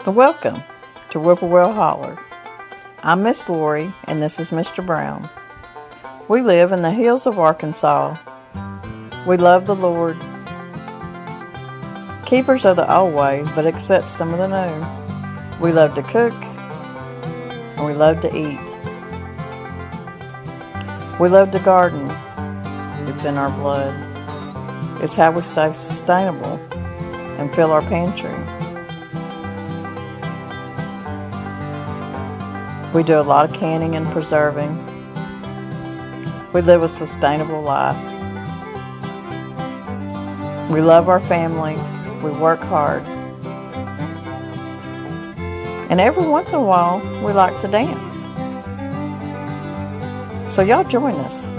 Welcome to Whippoorwill Holler. I'm Miss Lori and this is Mr. Brown. We live in the hills of Arkansas. We love the Lord. Keepers of the old way, but accept some of the new. We love to cook and we love to eat. We love to garden. It's in our blood. It's how we stay sustainable and fill our pantry. We do a lot of canning and preserving. We live a sustainable life. We love our family. We work hard. And every once in a while, we like to dance. So y'all join us.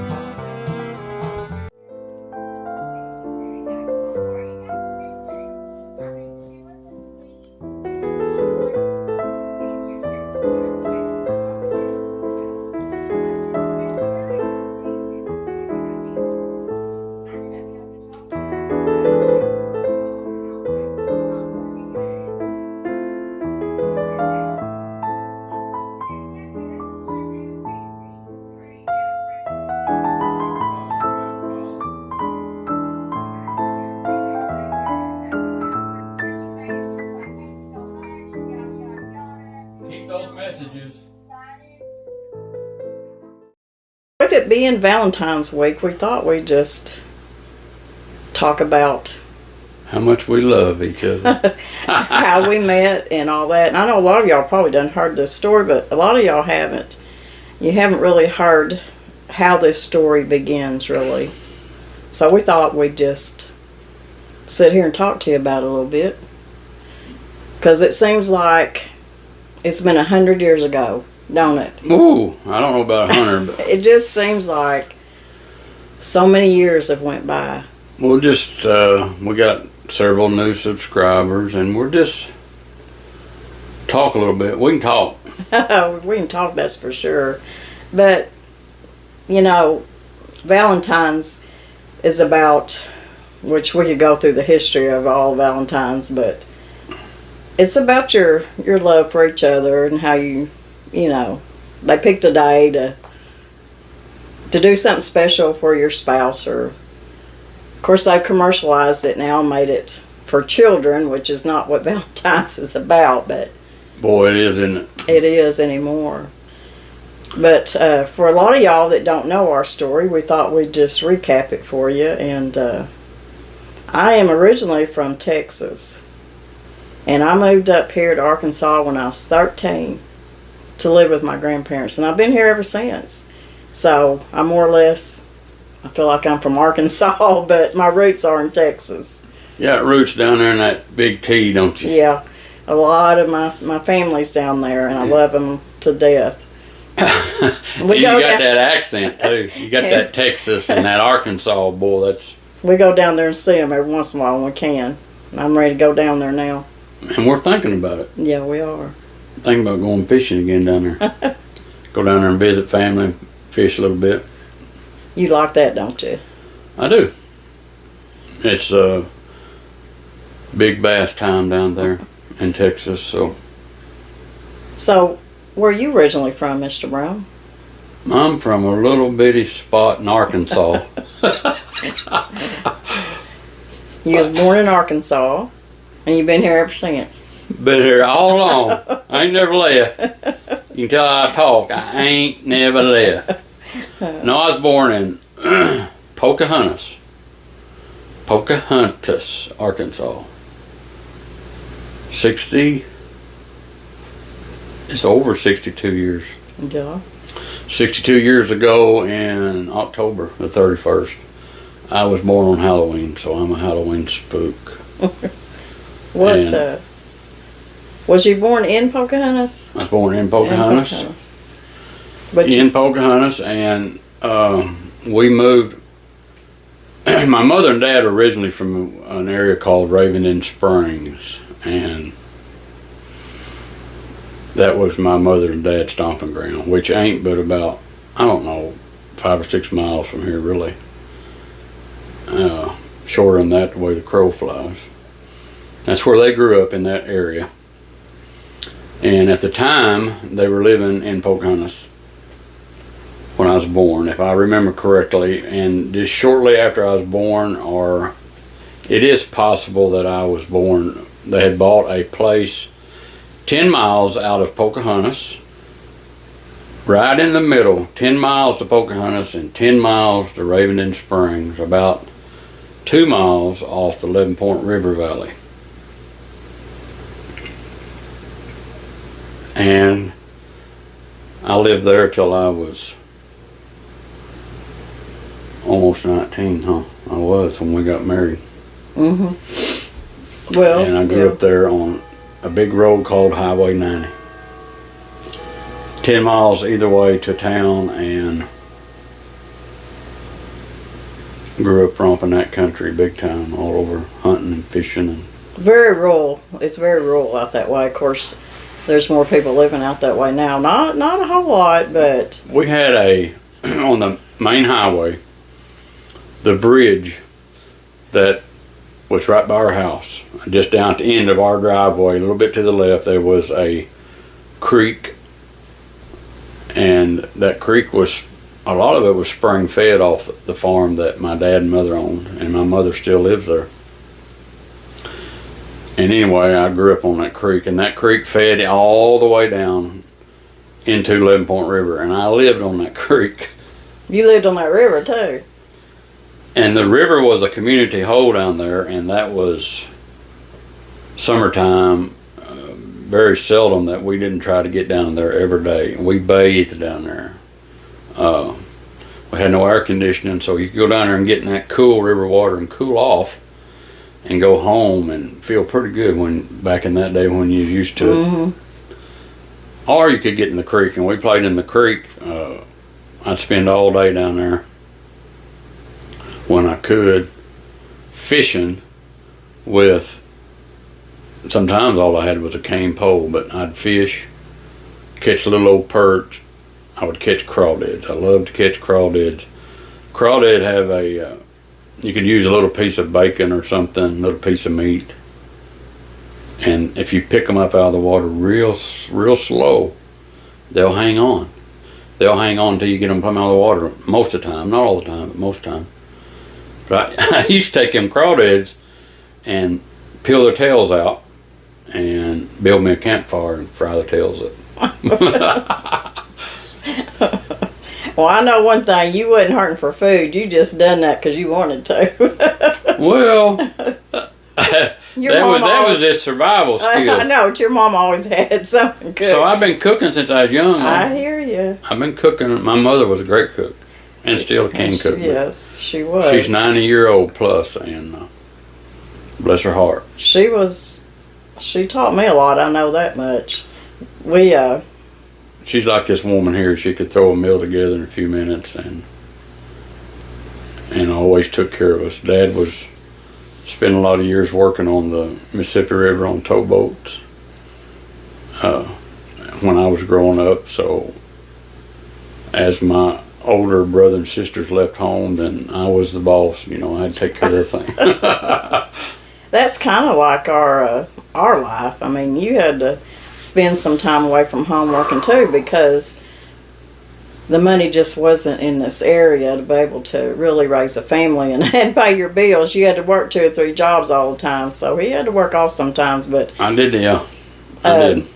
Messages. With it being Valentine's week, we thought we'd just talk about How much we love each other. how we met and all that. And I know a lot of y'all probably done heard this story, but a lot of y'all haven't. You haven't really heard how this story begins, really. So we thought we'd just sit here and talk to you about it a little bit. Because it seems like it's been 100 years ago, don't it? Ooh, I don't know about 100, but It just seems like so many years have went by. we'll just, we got several new subscribers and we're just talk a little bit. We can talk. We can talk, that's for sure. But, you know, Valentine's is about, which we could go through the history of all Valentines, but it's about your love for each other and how you know, they picked a day to do something special for your spouse. Or, of course, they've commercialized it now and made it for children, which is not what Valentine's is about, but Boy, it is, isn't it? it is anymore. But for a lot of y'all that don't know our story, we thought we'd just recap it for you. And I am originally from Texas. And I moved up here to Arkansas when I was 13 to live with my grandparents. And I've been here ever since. So I more or less, I feel like I'm from Arkansas, but my roots are in Texas. You got roots down there in that big T, don't you? Yeah, a lot of my family's down there, and I love them to death. And you got that accent, too. You got that Texas and that Arkansas, boy, that's... We go down there and see them every once in a while when we can. I'm ready to go down there now. And we're thinking about it. Yeah, we are. Thinking about going fishing again down there. Go down there and visit family and fish a little bit. You like that, don't you? I do. It's big bass time down there in Texas, so... So, where are you originally from, Mr. Brown? I'm from a little bitty spot in Arkansas. You was born in Arkansas, and you've been here ever since. Been here all along. I ain't never left. You can tell how I talk. I ain't never left. No, I was born in Pocahontas, Arkansas. 60, it's over 62 years. Yeah. 62 years ago in October the 31st. I was born on Halloween, so I'm a Halloween spook. What, was you born in Pocahontas? I was born in Pocahontas. But In Pocahontas, and we moved. My mother and dad were originally from an area called Raven Springs, and that was my mother and dad's stomping ground, which ain't but about, I don't know, 5 or 6 miles from here, really. Shorter than that, the way the crow flies. That's where they grew up, in that area. And at the time, they were living in Pocahontas when I was born, if I remember correctly. And just shortly after I was born, or it is possible that I was born, they had bought a place 10 miles out of Pocahontas, right in the middle, 10 miles to Pocahontas and 10 miles to Raven Springs, about 2 miles off the 11 Point River Valley. And I lived there till I was almost 19, huh? I was when we got married. Mm-hmm. Well, and I grew up there on a big road called Highway 90. 10 miles either way to town, and grew up romping that country big time, all over hunting and fishing. And very rural. It's very rural out that way. Of course, there's more people living out that way now. Not a whole lot, but we had on the main highway, the bridge that was right by our house, just down at the end of our driveway, a little bit to the left, there was a creek, and that creek was, a lot of it was spring fed off the farm that my dad and mother owned, and my mother still lives there. And anyway, I grew up on that creek, and that creek fed all the way down into 11 Point River, and I lived on that creek. You lived on that river too. And the river was a community hole down there, and that was summertime. Very seldom that we didn't try to get down there every day. We bathed down there. We had no air conditioning, so you could go down there and get in that cool river water and cool off and go home and feel pretty good when back in that day when you used to it. Or you could get in the creek, and we played in the creek. I'd spend all day down there when I could, fishing with, sometimes all I had was a cane pole, but I'd fish, catch little old perch. I would catch crawdads. I loved to catch crawdads. Crawdad have a, you could use a little piece of bacon or something, a little piece of meat. And if you pick them up out of the water real slow, they'll hang on. They'll hang on until you get them out of the water, most of the time. Not all the time, but most of the time. But I used to take them crawdads and peel their tails out and build me a campfire and fry the tails up. Well, I know one thing. You wasn't hurting for food. You just done that because you wanted to. Well, that was just survival skill. I know. But your mom always had something good. So I've been cooking since I was young. I hear you. I've been cooking. My mother was a great cook and still can cook. Yes, she was. She's 90-year-old plus, and bless her heart. She taught me a lot. I know that much. She's like this woman here. She could throw a meal together in a few minutes, and always took care of us. Dad was spent a lot of years working on the Mississippi River on towboats when I was growing up. So as my older brother and sisters left home, then I was the boss. I had to take care of everything. That's kind of like our life. I mean, you had to spend some time away from home working too, because the money just wasn't in this area to be able to really raise a family and pay your bills. You had to work 2 or 3 jobs all the time, so he had to work off sometimes. But I did, yeah. I did.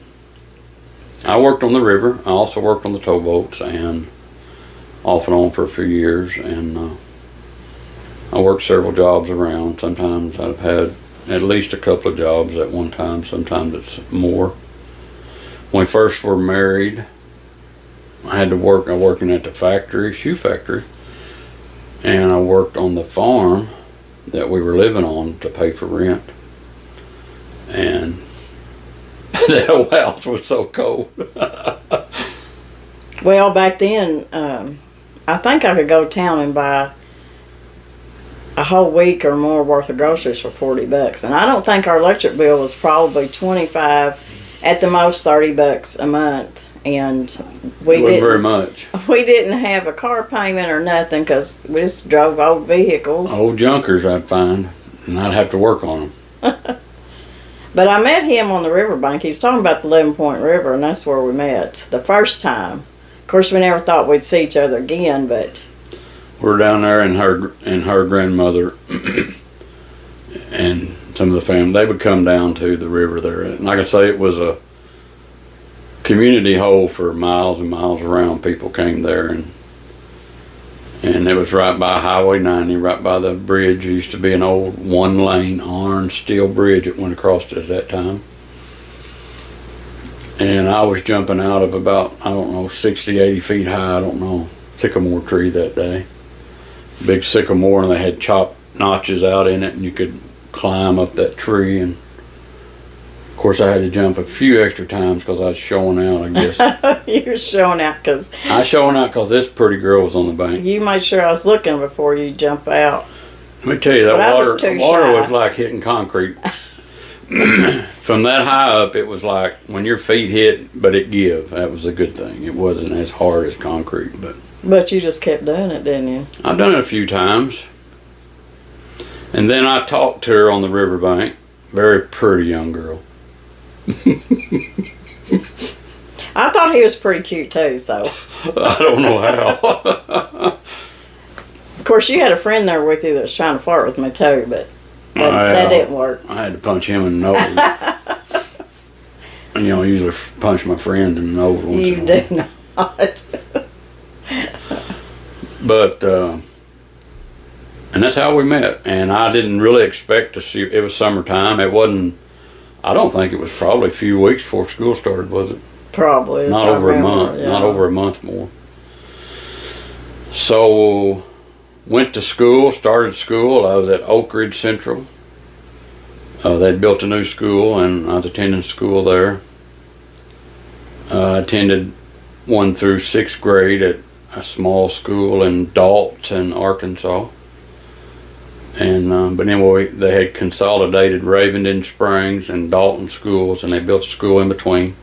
I worked on the river. I also worked on the towboats, and off and on for a few years, and I worked several jobs around. Sometimes I've had at least a couple of jobs at one time. Sometimes it's more. When we first were married, I had to work. I was working at the factory, shoe factory, and I worked on the farm that we were living on to pay for rent. And that old house was so cold. Well, back then, I think I could go to town and buy a whole week or more worth of groceries for $40, and I don't think our electric bill was probably $25, at the most $30 a month, and we wasn't very much. We didn't have a car payment or nothing because we just drove old vehicles. Old junkers, I'd find, and I'd have to work on them. But I met him on the riverbank. He's talking about the 11 Point River, and that's where we met the first time. Of course, we never thought we'd see each other again, but we're down there, and her grandmother and some of the family, they would come down to the river there. And like I say, it was a community hole for miles and miles around. People came there, and it was right by Highway 90, right by the bridge. It used to be an old one-lane iron steel bridge that went across it at that time. And I was jumping out of about, I don't know, 60, 80 feet high, I don't know, sycamore tree that day. Big sycamore, and they had chopped notches out in it, and you could climb up that tree. And of course, I had to jump a few extra times because I was showing out, I guess. You were showing out because... I was showing out because this pretty girl was on the bank. You made sure I was looking before you jump out. Let me tell you, that water shy. was like hitting concrete. From that high up, it was like when your feet hit, but it give. That was a good thing. It wasn't as hard as concrete, but... But you just kept doing it, didn't you? I've done it a few times. And then I talked to her on the riverbank. Very pretty young girl. I thought he was pretty cute too, so. I don't know how. Of course, you had a friend there with you that was trying to flirt with me too, but that didn't work. I had to punch him in the nose. You know, I usually punch my friend in the nose once in a while. You do not. But, and that's how we met. And I didn't really expect to see, it was summertime. It wasn't, I don't think it was probably a few weeks before school started, was it? Probably. Not over a month. Yeah. Not over a month more. So, went to school, started school. I was at Oak Ridge Central. They'd built a new school, and I was attending school there. I attended 1 through 6th grade at a small school in Dalton, Arkansas. And but anyway, they had consolidated Ravenden Springs and Dalton schools, and they built a school in between.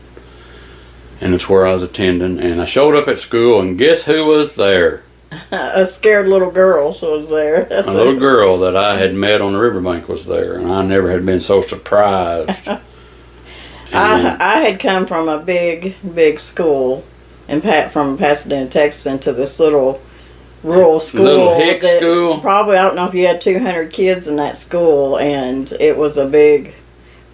And it's where I was attending. And I showed up at school, and guess who was there? A scared little girl was there. A little girl that I had met on the riverbank was there, and I never had been so surprised. I had come from a big school from Pasadena, Texas, into this little rural school. Little hick school? Probably, I don't know if you had 200 kids in that school, and it was a big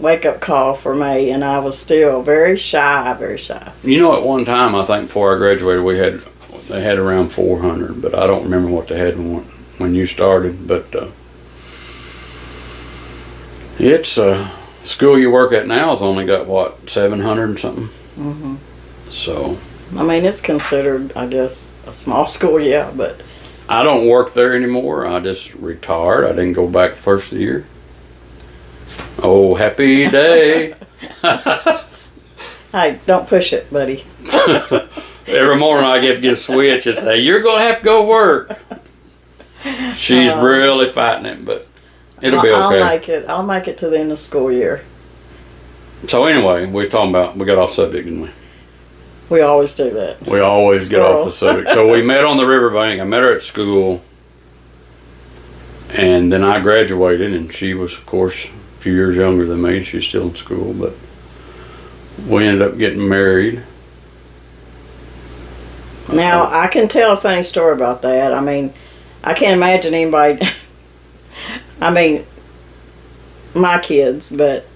wake-up call for me, and I was still very shy, very shy. You know, at one time, I think before I graduated, they had around 400, but I don't remember what they had when you started. But it's school you work at now has only got, what, 700 and something? Mm-hmm. So... I mean, it's considered, I guess, a small school, yeah, but... I don't work there anymore. I just retired. I didn't go back the first of the year. Oh, happy day. Hey, don't push it, buddy. Every morning I get a switch and say, you're going to have to go work. She's really fighting it, but it'll be okay. I'll make it to the end of school year. So anyway, we got off subject, didn't we? We always do that. We always get off the subject. So we met on the riverbank. I met her at school. And then I graduated, and she was, of course, a few years younger than me. She's still in school, but we ended up getting married. Now, I can tell a funny story about that. I mean, I can't imagine anybody... I mean, my kids, but...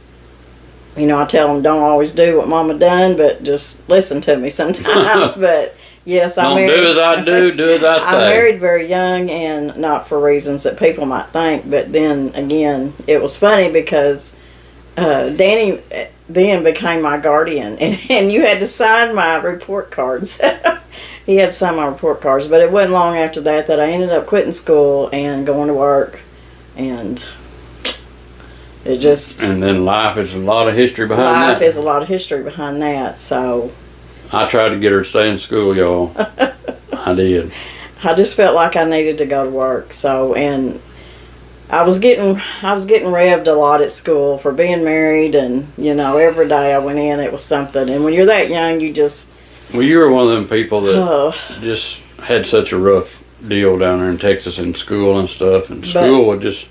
You know, I tell them don't always do what Mama done, but just listen to me sometimes. But yes, I married. Don't do as I do as I say. I married very young, and not for reasons that people might think. But then again, it was funny because Danny then became my guardian, and you had to sign my report cards. He had to sign my report cards, but it wasn't long after that I ended up quitting school and going to work, and. It just... And then life is a lot of history behind that. Life is a lot of history behind that, so... I tried to get her to stay in school, y'all. I did. I just felt like I needed to go to work, so... And I was getting revved a lot at school for being married, and, you know, every day I went in, it was something. And when you're that young, you just... Well, you were one of them people that just had such a rough deal down there in Texas in school and stuff, and school would just...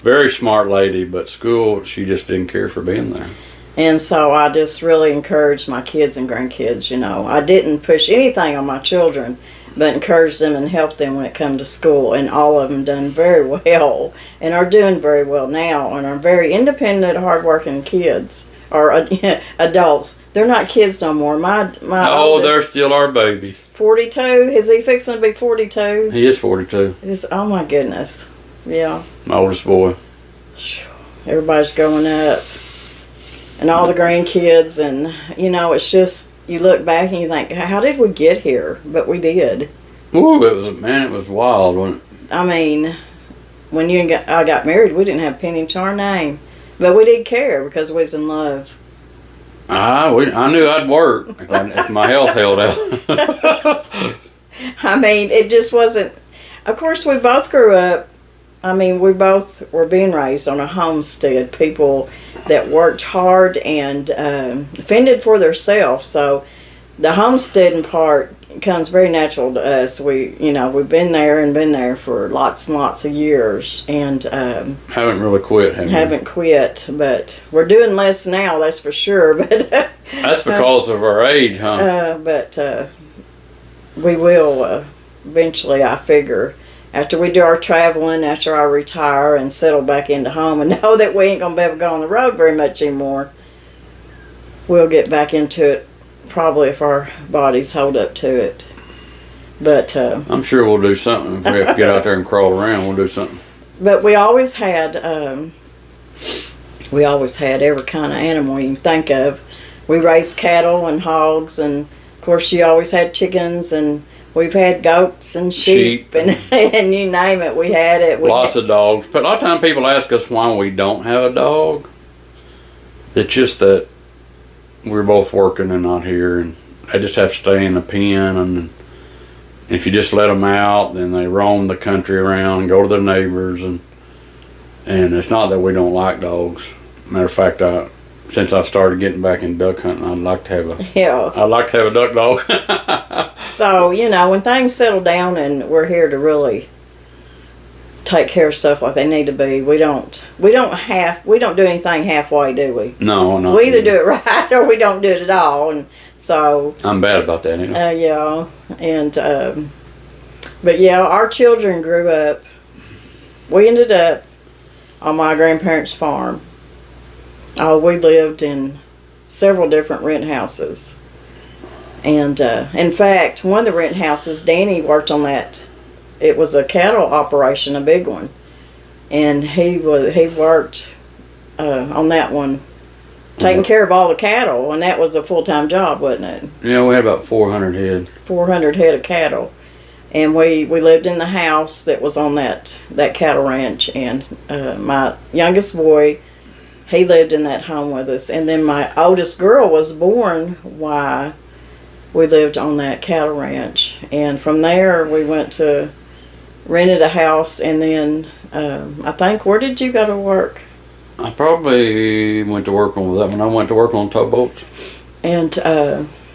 Very smart lady, but school, she just didn't care for being there. And so I just really encouraged my kids and grandkids, you know. I didn't push anything on my children, but encouraged them and helped them when it come to school. And all of them done very well and are doing very well now and are very independent, hardworking kids or adults. They're not kids no more. My They're still our babies. 42. Is he fixing to be 42? He is 42. Oh my goodness. Yeah. My oldest boy. Everybody's growing up. And all the grandkids, and you know, it's just, you look back and you think, how did we get here? But we did. Ooh, it was wild, wasn't it? I mean, when I got married, we didn't have a penny to our name. But we did care because we was in love. I knew I'd work if my health held out. I mean, it just wasn't. Of course, we both grew up. I mean, we both were being raised on a homestead. People that worked hard and fended for themselves. So the homesteading part comes very natural to us. We've been there for lots and lots of years, and haven't really quit. Haven't quit, but we're doing less now. That's for sure. But that's because of our age, huh? But we will eventually, I figure. After we do our traveling, after I retire and settle back into home and know that we ain't going to be able to go on the road very much anymore, we'll get back into it probably if our bodies hold up to it. But I'm sure we'll do something. If we have to get out there and crawl around, we'll do something. But we always had every kind of animal you can think of. We raised cattle and hogs, and of course you always had chickens, and we've had goats and sheep. And you name it, we had it. Lots of dogs. But a lot of times people ask us why we don't have a dog. It's just that we're both working and not here, and they just have to stay in the pen. And if you just let them out, then they roam the country around and go to their neighbors. And it's not that we don't like dogs. Matter of fact, since I've started getting back in duck hunting, I'd like to have a duck dog. So, when things settle down and we're here to really take care of stuff like they need to be, we don't do anything halfway, do we? No, not we either do it right or we don't do it at all. And so I'm bad about that, yeah, and but yeah, our children grew up. We ended up on my grandparents' farm. We lived in several different rent houses. And in fact, one of the rent houses, Danny worked on that. It was a cattle operation, a big one. And he worked on that one, taking care of all the cattle. And that was a full-time job, wasn't it? Yeah, we had about 400 head. 400 head of cattle. And we lived in the house that was on that cattle ranch. And my youngest boy, he lived in that home with us. And then my oldest girl was born while we lived on that cattle ranch. And from there, we went to rented a house. And then I think, where did you go to work? I probably went to work on that when I went to work on towboats. And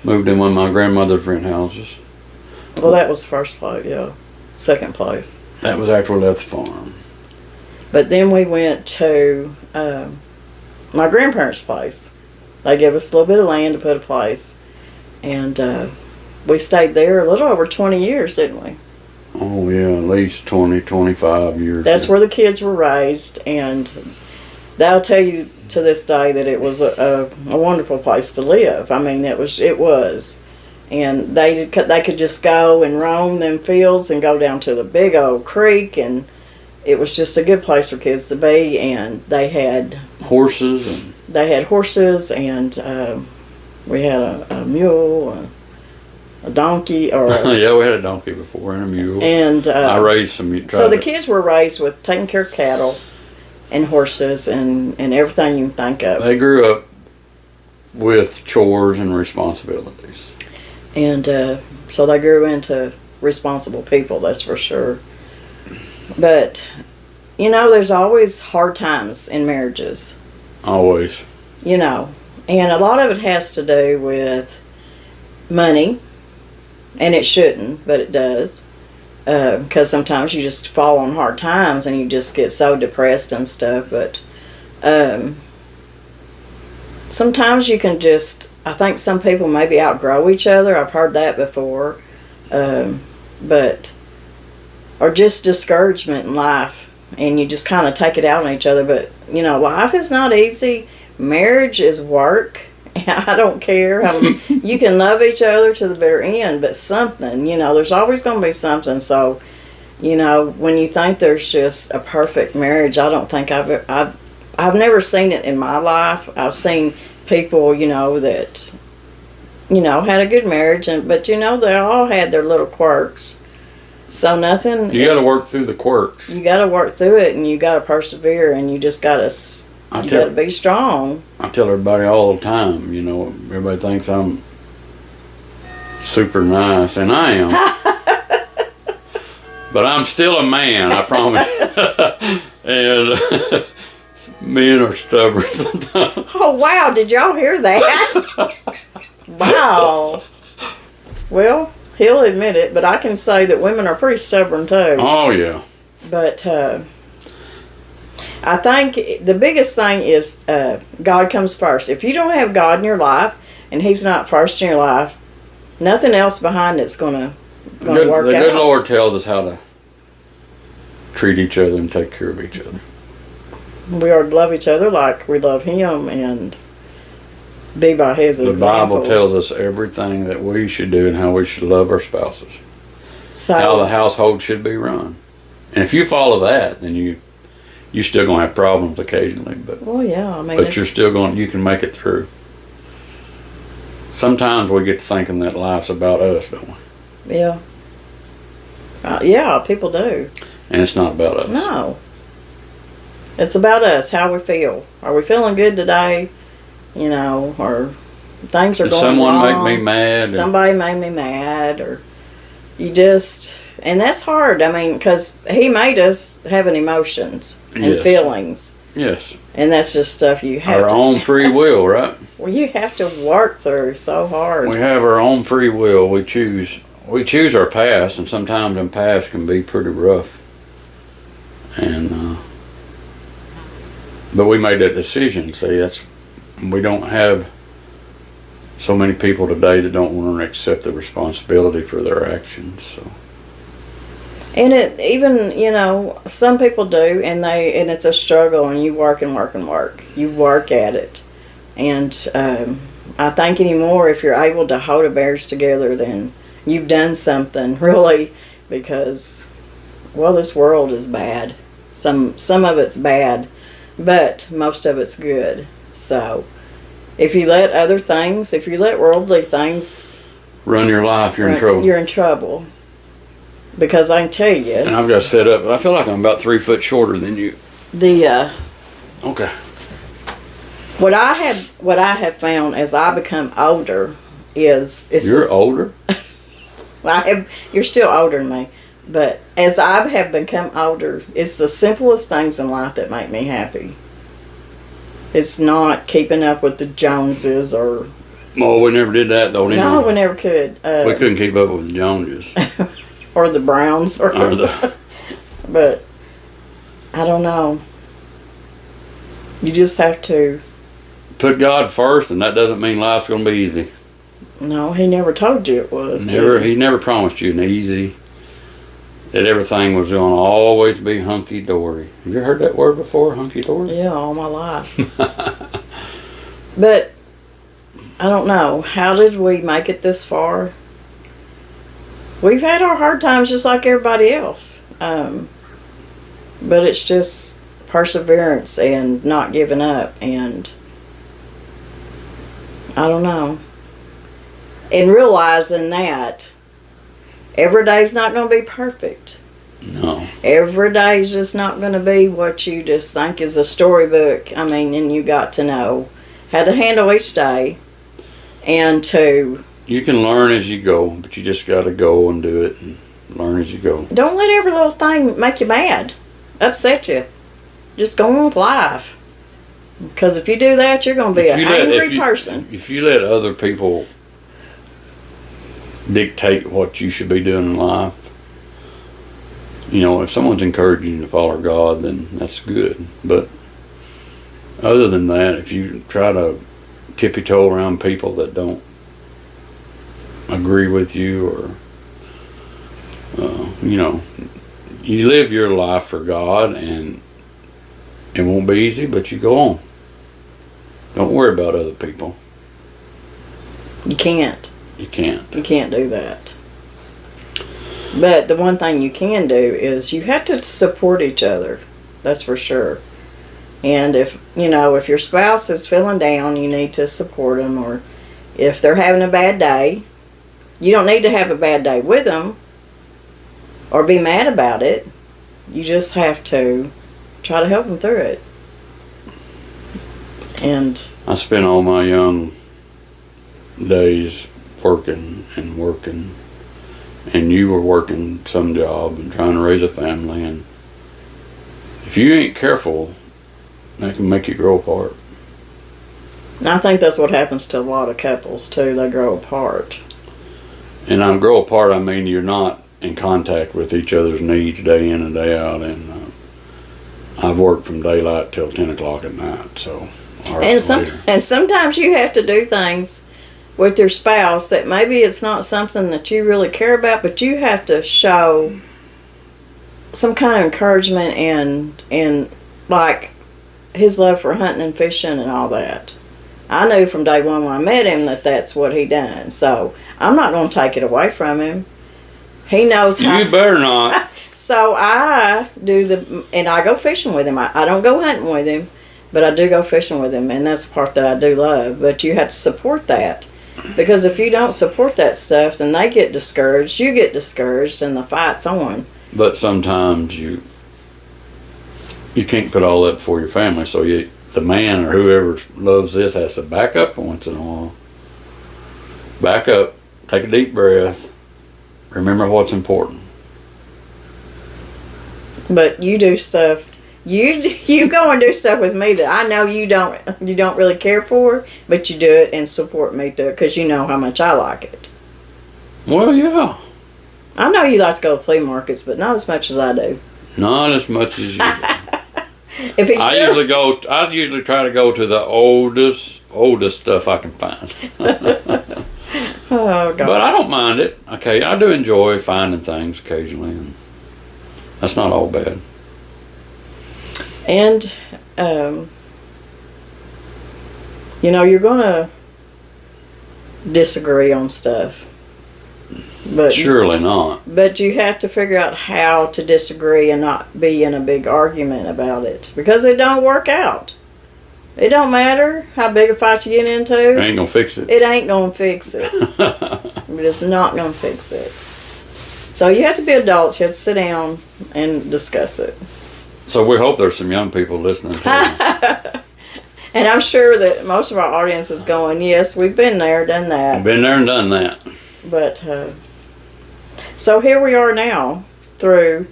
moved in one of my grandmother's rent houses. Well, that was first place, yeah. Second place. That was after we left the farm. But then we went to my grandparents' place. They gave us a little bit of land to put a place. And we stayed there a little over 20 years, didn't we? Oh, yeah, at least 20, 25 years. That's where the kids were raised. And they'll tell you to this day that it was a wonderful place to live. I mean, it was. And they could just go and roam them fields and go down to the big old creek, and it was just a good place for kids to be. And they had horses, and we had a mule, a donkey, or yeah, we had a donkey before and a mule. And I raised some. So the kids were raised with taking care of cattle and horses and everything you can think of. They grew up with chores and responsibilities. And so they grew into responsible people, that's for sure. But, there's always hard times in marriages. Always. And a lot of it has to do with money, and it shouldn't, but it does. because sometimes you just fall on hard times and you just get so depressed and stuff. But sometimes you can just, I think some people maybe outgrow each other. I've heard that before. But, or just discouragement in life, and you just kind of take it out on each other. But, you know, life is not easy. Marriage is work. I don't care. You can love each other to the bitter end, but something, you know, there's always going to be something. So, you know, when you think there's just a perfect marriage, I don't think I've never seen it in my life. I've seen people, you know, that, you know, had a good marriage, but you know, they all had their little quirks. So nothing. You got to work through the quirks. You got to work through it, and you got to persevere, and you just got to. You got to be strong. I tell everybody all the time, you know, everybody thinks I'm super nice, and I am. But I'm still a man, I promise. And men are stubborn sometimes. Oh, wow. Did y'all hear that? Wow. Well, he'll admit it, but I can say that women are pretty stubborn too. Oh, yeah. But I think the biggest thing is God comes first. If you don't have God in your life and He's not first in your life, nothing else behind it's going to work out. The good Lord tells us how to treat each other and take care of each other. We are to love each other like we love Him and be by His example. The Bible tells us everything that we should do and how we should love our spouses. So, how the household should be run. And if you follow that, then you're still going to have problems occasionally. But, well, yeah, I mean, but you're still going. You can make it through. Sometimes we get to thinking that life's about us, don't we? Yeah. Yeah, people do. And it's not about us. No. It's about us, how we feel. Are we feeling good today? You know, or things are Did going someone wrong. make me mad? Somebody made me mad, or you just, and that's hard. I mean, because He made us having emotions and Yes. feelings. Yes. And that's just stuff you have Our to. own free will, right? Well, you have to work through so hard. We have our own free will. We choose our past, and sometimes them past can be pretty rough. And but we made that decision. See, we don't have so many people today that don't want to accept the responsibility for their actions. So. And it even, you know, some people do, and it's a struggle, and you work and work and work. You work at it, and I think anymore, if you're able to hold a marriage together, then you've done something really, because, well, this world is bad. Some of it's bad, but most of it's good. So, if you let worldly things Run your life, you're in trouble. You're in trouble. Because I can tell you. And I've got set up. I feel like I'm about 3 foot shorter than you. Okay. What I have found as I become older is you're older. You're still older than me, but as I have become older, it's the simplest things in life that make me happy. It's not keeping up with the Joneses or. Oh, we never did that though. No, we never could. We couldn't keep up with the Joneses. Or the Browns, or but I don't know. You just have to put God first, and that doesn't mean life's going to be easy. No, He never told you it was. He never promised you an easy. That everything was going to always be hunky dory. Have you heard that word before, hunky dory? Yeah, all my life. But I don't know. How did we make it this far? We've had our hard times just like everybody else. But it's just perseverance and not giving up, and I don't know. And realizing that every day's not going to be perfect. No. Every day's just not going to be what you just think is a storybook. I mean, and you got to know how to handle each day, and to... You can learn as you go, but you just got to go and do it and learn as you go. Don't let every little thing make you mad, upset you. Just go on with life. Because if you do that, you're going to be an angry person. If you let other people dictate what you should be doing in life, You know, if someone's encouraging you to follow God, then that's good. But other than that, if you try to tippy-toe around people that don't agree with you, or you know, you live your life for God, and it won't be easy, but you go on. Don't worry about other people. You can't. You can't. You can't do that. But the one thing you can do is you have to support each other. That's for sure. And if, you know, if your spouse is feeling down, you need to support them. Or if they're having a bad day, you don't need to have a bad day with them or be mad about it. You just have to try to help them through it. And I spent all my young days working and working, and you were working some job and trying to raise a family, and if you ain't careful, that can make you grow apart. I think that's what happens to a lot of couples too. They grow apart. And I grow apart, I mean you're not in contact with each other's needs day in and day out, and I've worked from daylight till 10 o'clock at night, so. And sometimes you have to do things with your spouse that maybe it's not something that you really care about, but you have to show some kind of encouragement and like his love for hunting and fishing and all that. I knew from day one when I met him that that's what he done. So I'm not going to take it away from him. He knows how. You better not. So I do and I go fishing with him. I don't go hunting with him, but I do go fishing with him, and that's the part that I do love. But you have to support that, because if you don't support that stuff, then they get discouraged, you get discouraged, and the fight's on. But sometimes you can't put all that before your family, so the man or whoever loves this has to back up once in a while. Back up, take a deep breath, remember what's important. But you do stuff. You go and do stuff with me that I know you don't really care for, but you do it and support me through it because you know how much I like it. Well, yeah. I know you like to go to flea markets, but not as much as I do. Not as much as you do. I usually try to go to the oldest stuff I can find. Oh, gosh. But I don't mind it. Okay, I do enjoy finding things occasionally, and that's not all bad. And, you know, you're going to disagree on stuff. But surely not. But you have to figure out how to disagree and not be in a big argument about it. Because it don't work out. It don't matter how big a fight you get into. It ain't going to fix it. It ain't going to fix it. It's not going to fix it. So you have to be adults. You have to sit down and discuss it. So we hope there's some young people listening to it. And I'm sure that most of our audience is going, yes, we've been there, done that. Been there and done that. But, so here we are now through,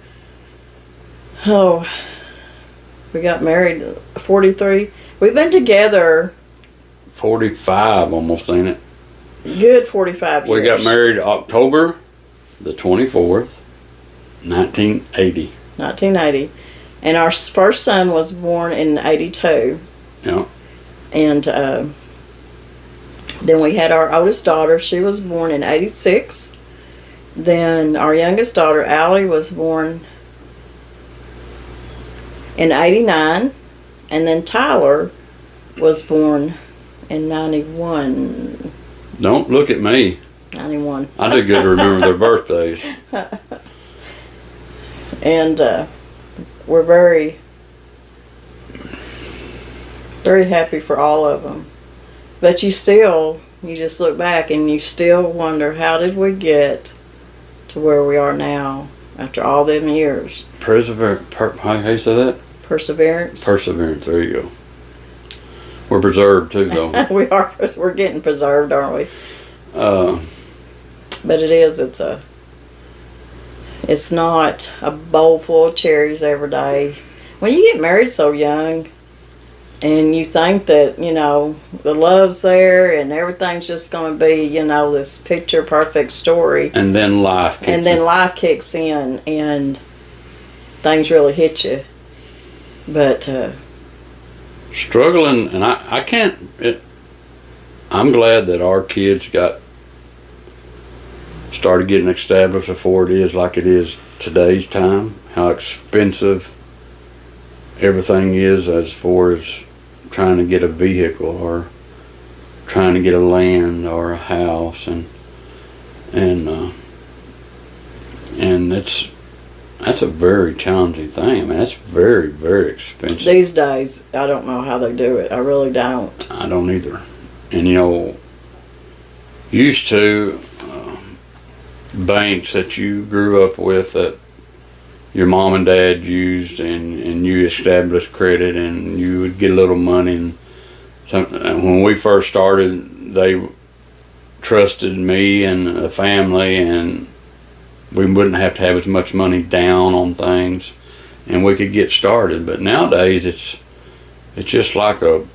we got married at 43. We've been together 45 almost, ain't it? Good 45 years. We got married October the 24th, 1980. 1980. And our first son was born in 82. Yeah. And then we had our oldest daughter. She was born in 86. Then our youngest daughter, Allie, was born in 89. And then Tyler was born in 91. Don't look at me. 91. I do good to remember their birthdays. And we're very, very happy for all of them. But you just look back and you still wonder, how did we get to where we are now after all them years? How do you say that? Perseverance. Perseverance, there you go. We're preserved too, though. We're getting preserved, aren't we? Uh, But it's not a bowl full of cherries every day. When you get married so young and you think that, you know, the love's there and everything's just going to be, you know, this picture perfect story. and then life kicks in. Life kicks in, and things really hit you. But struggling, and I can't. I'm glad that our kids started getting established before it is like it is today's time. How expensive everything is as far as trying to get a vehicle or trying to get a land or a house, and that's a very challenging thing. I mean, that's very, very expensive. These days, I don't know how they do it. I really don't. I don't either. And used to banks that you grew up with that your mom and dad used, and you established credit, and you would get a little money. And when we first started, they trusted me and the family, and we wouldn't have to have as much money down on things, and we could get started. But nowadays, it's just like kind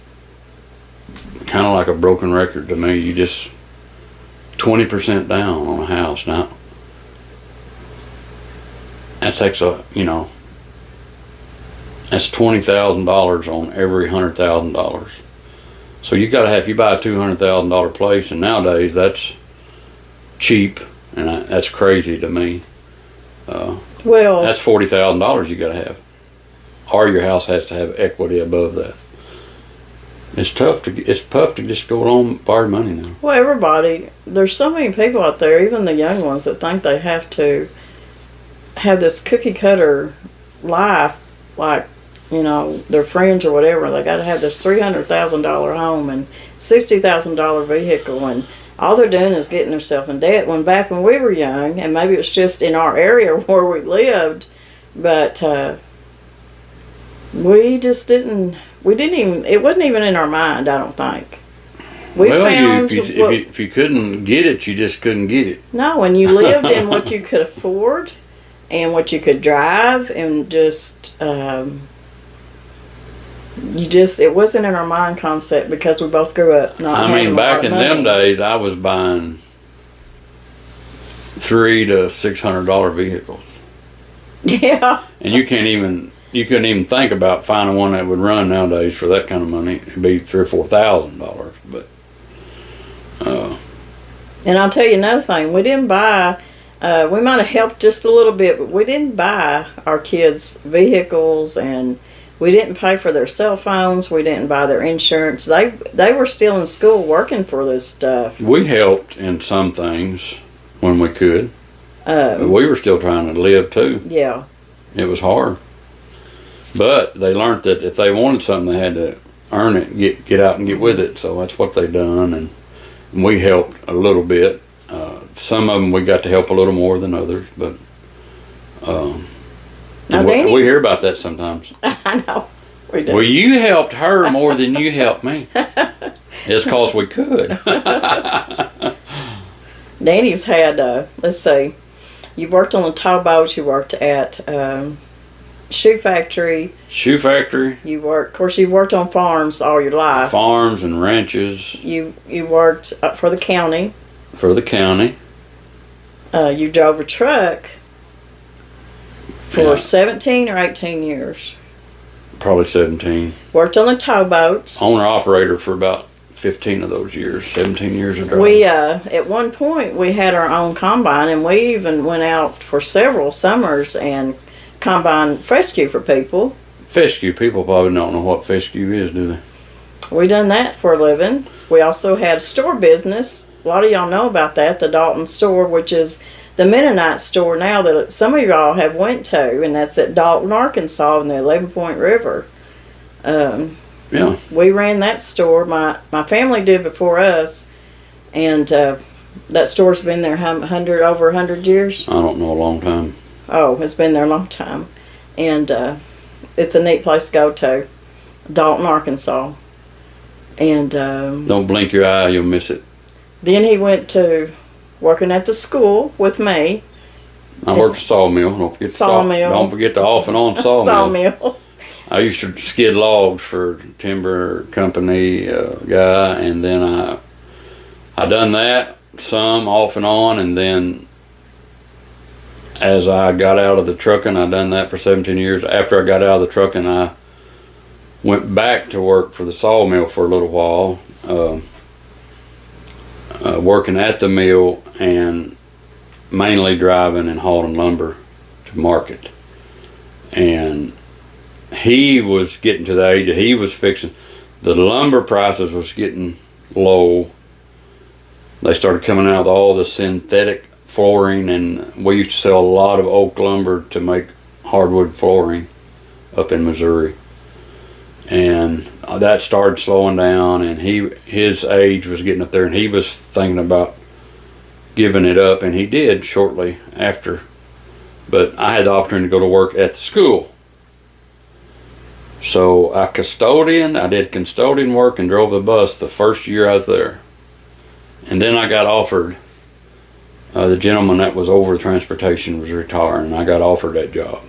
of like a broken record to me. You just 20% down on a house now. That takes that's $20,000 on every $100,000. So you got to have, if you buy a $200,000 place, and nowadays that's cheap, and that's crazy to me. Well, that's $40,000 you got to have, or your house has to have equity above that. It's tough to just go on and borrow money now. Well, there's so many people out there, even the young ones, that think they have to have this cookie cutter life, like, their friends or whatever. They got to have this $300,000 home and $60,000 vehicle, and all they're doing is getting themselves in debt. When back when we were young, and maybe it was just in our area where we lived, but we just didn't. We didn't even. It wasn't even in our mind, I don't think. If you couldn't get it, you just couldn't get it. No, when you lived in what you could afford and what you could drive, and just it wasn't in our mind concept, because we both grew up not having a lot back of in money. them days, I was buying $300 to $600 vehicles. Yeah. And you couldn't even think about finding one that would run nowadays for that kind of money. It'd be $3,000 or $4,000. But and I'll tell you another thing. We didn't buy. We might have helped just a little bit, but we didn't buy our kids vehicles, and we didn't pay for their cell phones. We didn't buy their insurance. They were still in school working for this stuff. We helped in some things when we could. But we were still trying to live too. Yeah. It was hard. But they learned that if they wanted something, they had to earn it, get out and get with it. So that's what they done, and we helped a little bit. Some of them we got to help a little more than others, but we hear about that sometimes. I know. We do. Well, you helped her more than you helped me. It's because we could. Danny's had, let's see, you've worked on the towboats, you worked at shoe factory. Shoe factory. You've worked on farms all your life. Farms and ranches. You worked for the county. For the county. You drove a truck for 17 or 18 years. Probably 17. Worked on the towboats. Owner-operator for about 15 of those years, 17 years of driving. We, at one point, we had our own combine, and we even went out for several summers and combine fescue for people. Fescue, people probably don't know what fescue is, do they? We done that for a living. We also had a store business. A lot of y'all know about that, the Dalton store, which is the Mennonite store now that some of y'all have went to, and that's at Dalton, Arkansas, in the 11 Point River. Yeah. We ran that store. My family did before us, and that store's been there over 100 years. I don't know, a long time. Oh, it's been there a long time, and it's a neat place to go to, Dalton, Arkansas. And don't blink your eye, you'll miss it. Then he went to working at the school with me. I worked at sawmill. Don't forget the off and on sawmill. Sawmill. I used to skid logs for timber company guy, and then I done that some off and on, and then as I got out of the trucking, I done that for 17 years. After I got out of the trucking, I went back to work for the sawmill for a little while, working at the mill and mainly driving and hauling lumber to market. And he was getting to the age that he was fixing, the lumber prices was getting low. They started coming out with all the synthetic flooring, and we used to sell a lot of oak lumber to make hardwood flooring up in Missouri. And that started slowing down, and his age was getting up there, and he was thinking about giving it up, and he did shortly after. But I had the opportunity to go to work at the school. So I did custodian work and drove the bus the first year I was there. And then I got offered, the gentleman that was over transportation was retiring, and I got offered that job.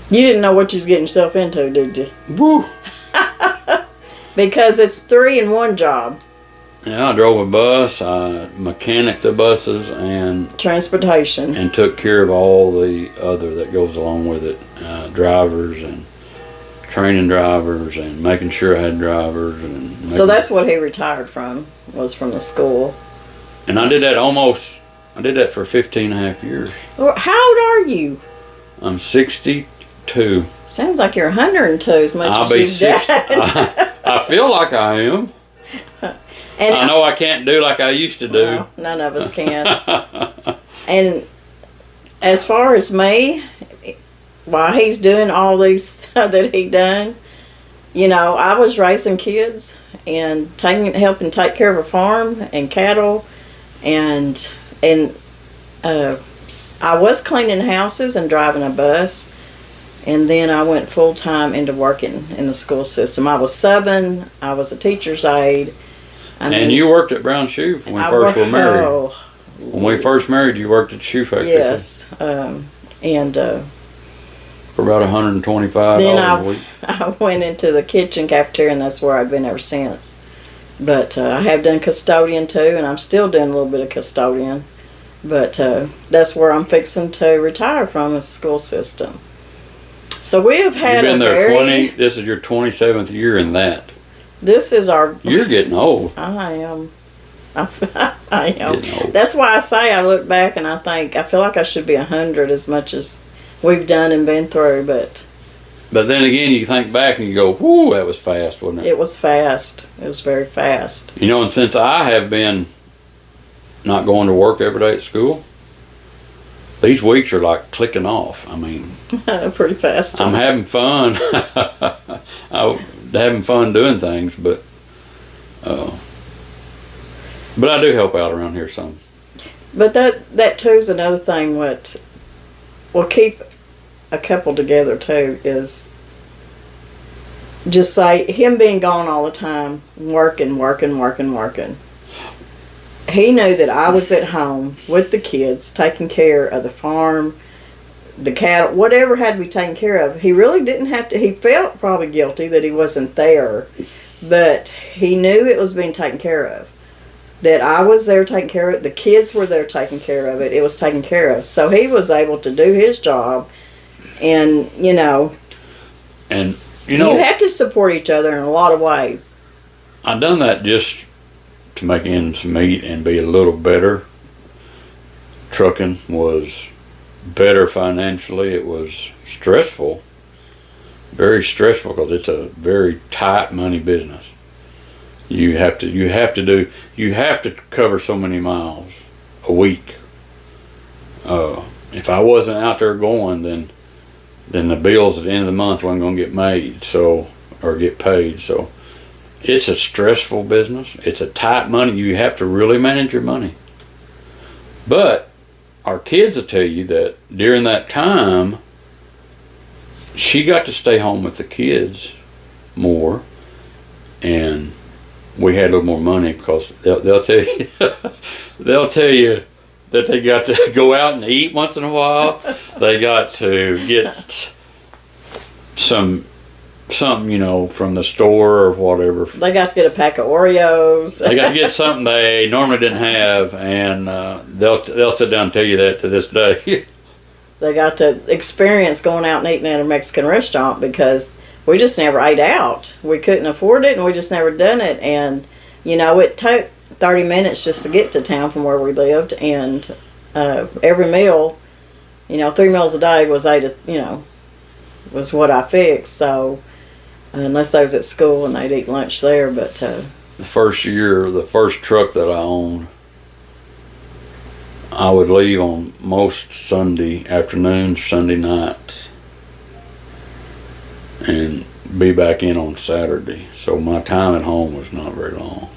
You didn't know what you was getting yourself into, did you? Woo! Because it's 3-in-1 job. Yeah, I drove a bus, I mechanicked the buses, and transportation, and took care of all the other that goes along with it, drivers and training drivers and making sure I had drivers. And so that's what he retired from, was from the school. And I did that for 15 and a half years. Well, how old are you? I'm 62. Sounds like you're 102 as much I'll as be you've 60. done. I feel like I am. And I know I can't do like I used to do. Well, none of us can. And as far as me, while he's doing all these stuff that he done, you know, I was raising kids and helping take care of a farm and cattle, and I was cleaning houses and driving a bus, and then I went full time into working in the school system. I was subbing. I was a teacher's aide. And you worked at Brown Shoe when we first were married. Oh, when we first married, you worked at the shoe factory. yes, and for about $125 then a week. I went into the kitchen cafeteria, and that's where I've been ever since. But I have done custodian too, and I'm still doing a little bit of custodian. But that's where I'm fixing to retire from, is the school system. So we have had You've been there this is your 27th year in that. This is our... You're getting old. I am. I am. Getting old. That's why I say, I look back and I feel like I should be 100 as much as we've done and been through, but then again, you think back and you go, whoo, that was fast, wasn't it? it was fast. It was very fast. You know, and since I have been not going to work every day at school, these weeks are like clicking off. I mean, Pretty fast. I'm having fun. I'm having fun doing things, but I do help out around here some. But that too is another thing. What will keep a couple together too is just say him being gone all the time, working. He knew that I was at home with the kids, taking care of the farm, the cattle, whatever had to be taken care of. He really didn't have to. He felt probably guilty that he wasn't there, but he knew it was being taken care of. That I was there taking care of it. The kids were there taking care of it. It was taken care of. So he was able to do his job, and you know, you have to support each other in a lot of ways. I done that just to make ends meet and be a little better. Trucking was better financially. It was stressful, very stressful, because it's a very tight money business. You have to cover so many miles a week. If I wasn't out there going, then the bills at the end of the month weren't going to get made, or get paid. So it's a stressful business. It's a tight money. You have to really manage your money. But our kids will tell you that during that time, she got to stay home with the kids more, and we had a little more money, because they'll tell you that they got to go out and eat once in a while. They got to get some something, from the store or whatever. They got to get a pack of Oreos. They got to get something they normally didn't have, and they'll sit down and tell you that to this day. They got to experience going out and eating at a Mexican restaurant because we just never ate out. We couldn't afford it, and we just never done it. And it took 30 minutes just to get to town from where we lived, and every meal, 3 meals a day was was what I fixed. So unless I was at school and they'd eat lunch there, but the first truck that I owned, I would leave on most Sunday afternoons, Sunday nights, and be back in on Saturday. So my time at home was not very long.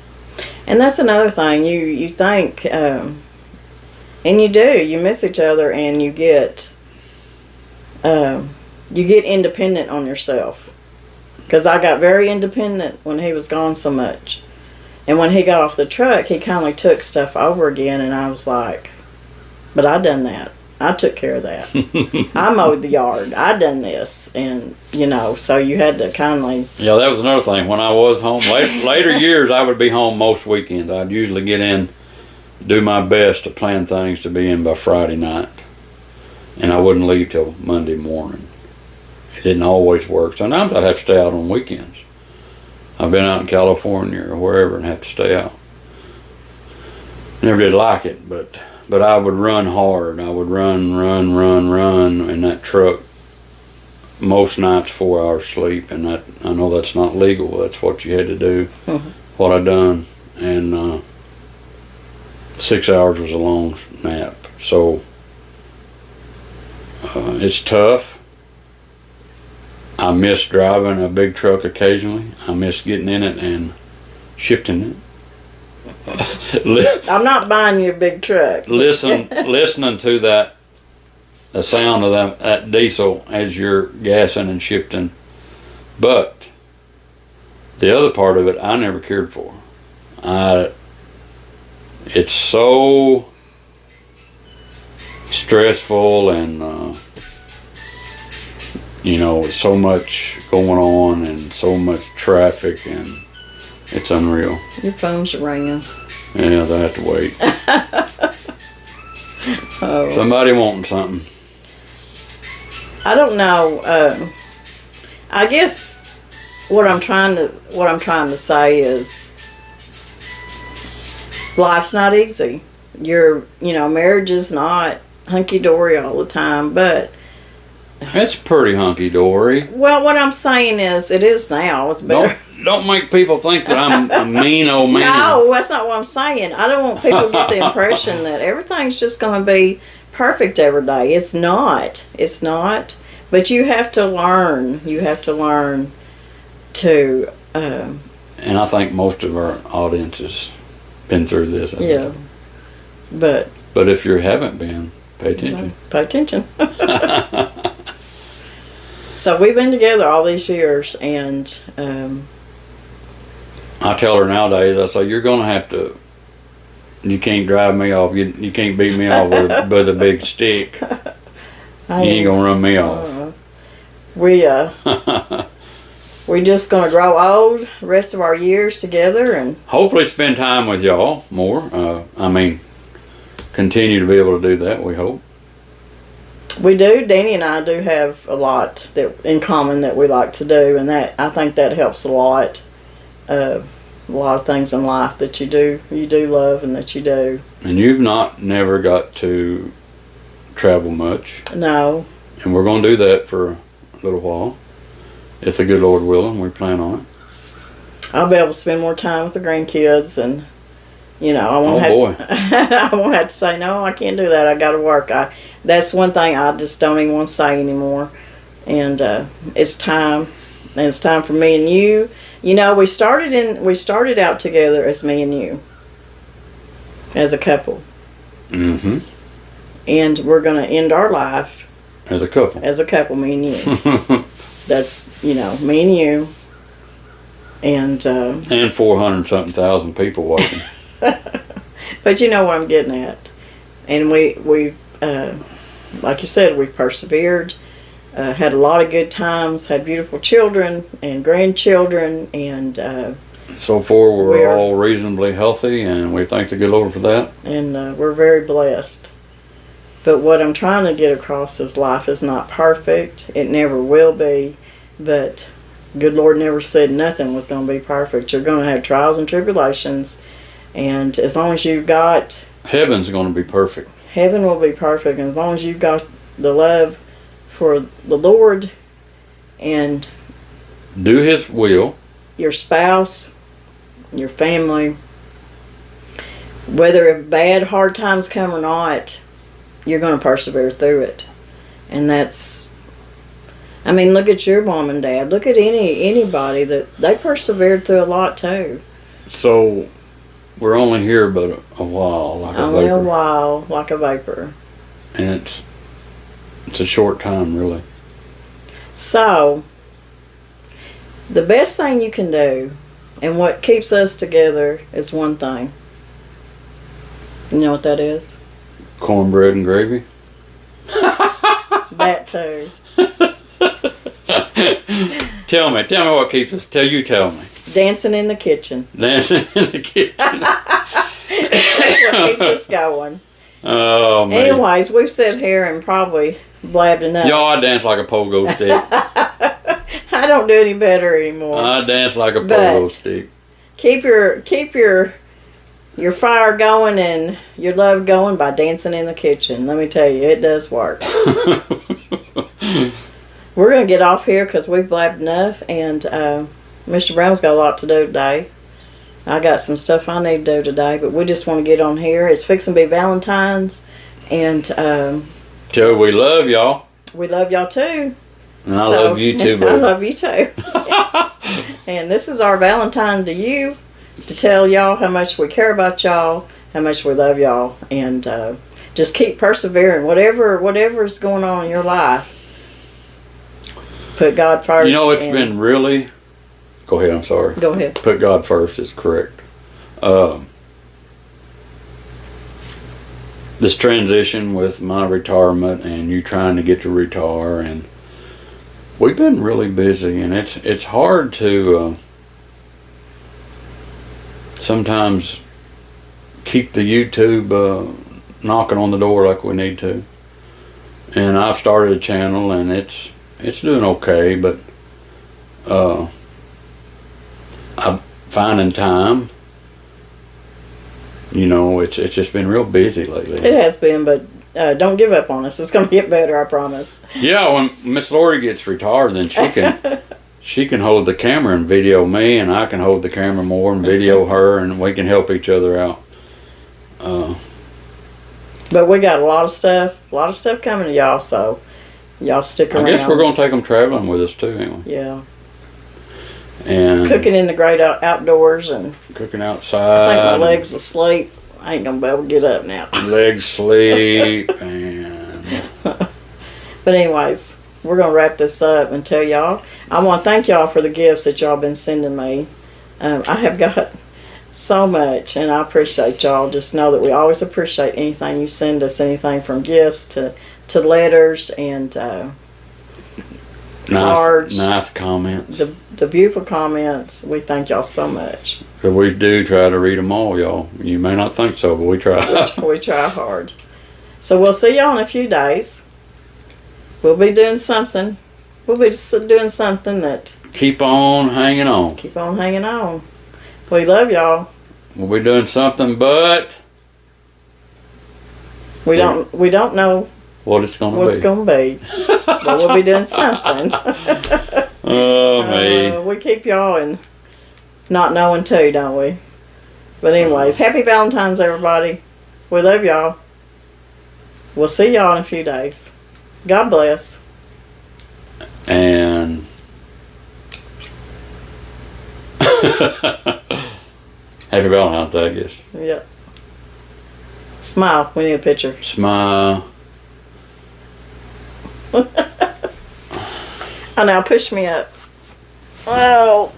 And that's another thing. You think, and you do. You miss each other, and you get independent on yourself. Because I got very independent when he was gone so much, and when he got off the truck, he kindly took stuff over again, and I was like, "But I done that. I took care of that. I mowed the yard. I done this," and so you had to kindly. Yeah, that was another thing. When I was home, later years, I would be home most weekends. I'd usually get in, do my best to plan things to be in by Friday night, and I wouldn't leave till Monday morning. It didn't always work. Sometimes I'd have to stay out on weekends. I've been out in California or wherever and have to stay out. Never did like it, but I would run hard. I would run in that truck. Most nights 4 hours sleep, and I know that's not legal. That's what you had to do. Mm-hmm. What I done, and 6 hours was a long nap. So it's tough. I miss driving a big truck occasionally. I miss getting in it and shifting it. I'm not buying you a big truck. Listening to the sound of that diesel as you're gassing and shifting. But the other part of it, I never cared for. It's so stressful, and so much going on and so much traffic, and it's unreal. Your phone's ringing. Yeah, they have to wait. Oh. Somebody wanting something. I don't know. I guess what I'm trying to say is life's not easy. Marriage is not hunky dory all the time, but it's pretty hunky dory. well, what I'm saying is it is now. It's better. Don't make people think that I'm a mean old man. No, that's not what I'm saying. I don't want people to get the impression that everything's just going to be perfect every day. It's not. It's not. But you have to learn. You have to learn to. And I think most of our audience has been through this. Yeah. But if you haven't been, pay attention. Pay attention. So we've been together all these years, and I tell her nowadays, I say, you're going to have to, you can't drive me off, you can't beat me off with a big stick. You ain't going to run me off. We just going to grow old the rest of our years together, and hopefully spend time with y'all more. Continue to be able to do that, we hope. We do. Danny and I do have a lot in common that we like to do, and that I think that helps a lot. A lot of things in life that you do love and that you do. And you've never got to travel much. No. And we're going to do that for a little while, if the good Lord willing. We plan on it. I'll be able to spend more time with the grandkids, and I won't I won't have to say no. I can't do that. I got to work. That's one thing I just don't even want to say anymore. And it's time, and it's time for me and you. We started out together as me and you, as a couple. Mm-hmm. And we're going to end our life as a couple. As a couple, me and you. That's me and you. And 400-something thousand people watching. But you know what I'm getting at. And we've like you said, we've persevered, had a lot of good times, had beautiful children and grandchildren, and So far, we're all reasonably healthy, and we thank the good Lord for that. And we're very blessed. But what I'm trying to get across is life is not perfect. It never will be. But good Lord never said nothing was going to be perfect. You're going to have trials and tribulations. And as long as you've got... Heaven's going to be perfect. Heaven will be perfect. And as long as you've got the love for the Lord and... Do His will. Your spouse, your family, whether bad, hard times come or not, you're going to persevere through it. And that's, I mean, look at your mom and dad. Look at anybody that they persevered through a lot too. So we're only here but a while, like only a vapor. A while, like a vapor. And it's a short time, really. So the best thing you can do, and what keeps us together, is one thing. You know what that is? Cornbread and gravy. That too. Tell me what keeps us. Tell me. Dancing in the kitchen. Dancing in the kitchen. That's what keeps us going. Oh man. Anyways, we've sat here and probably blabbed enough. Y'all, I dance like a pogo stick. I don't do any better anymore. I dance like a pogo stick. Keep your fire going and your love going by dancing in the kitchen. Let me tell you, it does work. We're going to get off here because we've blabbed enough, and Mr. Brown's got a lot to do today. I got some stuff I need to do today, but we just want to get on here. It's fixing to be Valentine's, and Joe, we love y'all. We love y'all too. And I love you too, baby. I love you too. And this is our Valentine to you, to tell y'all how much we care about y'all, how much we love y'all, and just keep persevering. Whatever's going on in your life, put God first. You know, it's been really... Go ahead, I'm sorry. Go ahead. Put God first is correct. This transition with my retirement and you trying to get to retire, and we've been really busy, and it's hard to sometimes keep the YouTube knocking on the door like we need to. And I've started a channel, and it's doing okay, but I'm finding time. You know, it's just been real busy lately. It has been, but don't give up on us. It's going to get better, I promise. Yeah, when Miss Lori gets retired, then she can hold the camera and video me, and I can hold the camera more and video her, and we can help each other out. But we got a lot of stuff coming to y'all, so y'all stick around. I guess we're going to take them traveling with us too, ain't we? Yeah. And cooking in the great outdoors and cooking outside. I think my legs asleep. I ain't gonna be able to get up now. Legs sleep and. But anyways, we're gonna wrap this up and tell y'all. I want to thank y'all for the gifts that y'all been sending me. I have got so much, and I appreciate y'all. Just know that we always appreciate anything you send us. Anything from gifts to letters and cards. Nice comments. The beautiful comments. We thank y'all so much. But we do try to read them all, y'all. You may not think so, but we try. We try hard. So we'll see y'all in a few days. We'll be doing something. We'll be doing something that... Keep on hanging on. Keep on hanging on. We love y'all. We'll be doing something, but... We don't know what it's going to be. What it's going to be. But we'll be doing something. Oh, man. We keep y'all in not knowing too, don't we? But anyways, happy Valentine's, everybody. We love y'all. We'll see y'all in a few days. God bless. And happy Valentine's Day, I guess. Yep. Smile. We need a picture. Smile. Oh, now push me up. Oh.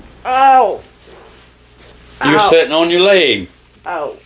You're sitting on your leg. Oh.